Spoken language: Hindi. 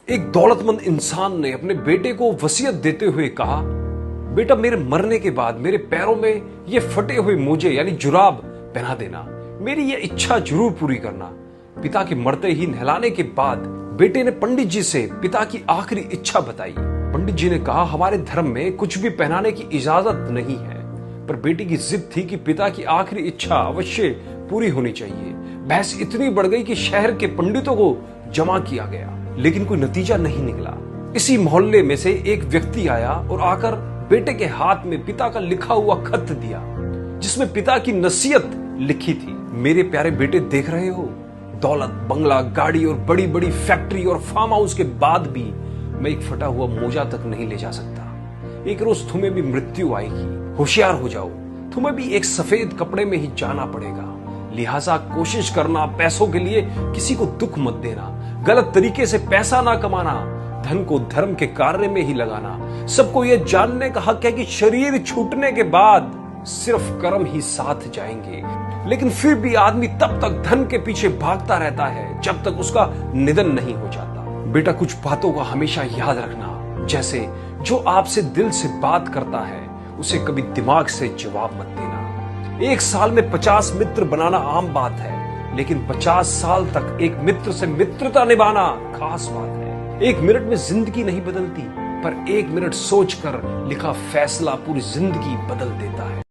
एक दौलतमंद इंसान ने अपने बेटे को वसीयत देते हुए कहा, बेटा मेरे मरने के बाद मेरे पैरों में ये फटे हुए मोजे यानी जुराब पहना देना, मेरी ये इच्छा जरूर पूरी करना। पिता के मरते ही नहलाने के बाद बेटे ने पंडित जी से पिता की आखिरी इच्छा बताई। पंडित जी ने कहा, हमारे धर्म में कुछ भी पहनाने की इजाजत नहीं है, पर बेटी की जिद थी कि पिता की आखिरी इच्छा अवश्य पूरी होनी चाहिए। बहस इतनी बढ़ गई कि शहर के पंडितों को जमा किया गया, लेकिन कोई नतीजा नहीं निकला। इसी मोहल्ले में से एक व्यक्ति आया और आकर बेटे के हाथ में पिता का लिखा हुआ खत दिया, जिसमें पिता की नसीहत लिखी थी। मेरे प्यारे बेटे, देख रहे हो, दौलत, बंगला, गाड़ी और बड़ी बड़ी फैक्ट्री और फार्म हाउस के बाद भी मैं एक फटा हुआ मोजा तक नहीं ले जा सकता। एक रोज तुम्हें भी मृत्यु आएगी, होशियार हो जाओ, तुम्हें भी एक सफेद कपड़े में ही जाना पड़ेगा। लिहाजा कोशिश करना, पैसों के लिए किसी को दुख मत देना, गलत तरीके से पैसा ना कमाना, धन को धर्म के कार्य में ही लगाना। सबको यह जानने का हक है कि शरीर छूटने के बाद सिर्फ कर्म ही साथ जाएंगे, लेकिन फिर भी आदमी तब तक धन के पीछे भागता रहता है जब तक उसका निधन नहीं हो जाता। बेटा, कुछ बातों का हमेशा याद रखना, जैसे जो आपसे दिल से बात करता है उसे कभी दिमाग से जवाब मत देना। एक साल में 50 मित्र बनाना आम बात है, लेकिन 50 साल तक एक मित्र से मित्रता निभाना खास बात है। एक मिनट में जिंदगी नहीं बदलती, पर एक मिनट सोचकर लिखा फैसला पूरी जिंदगी बदल देता है।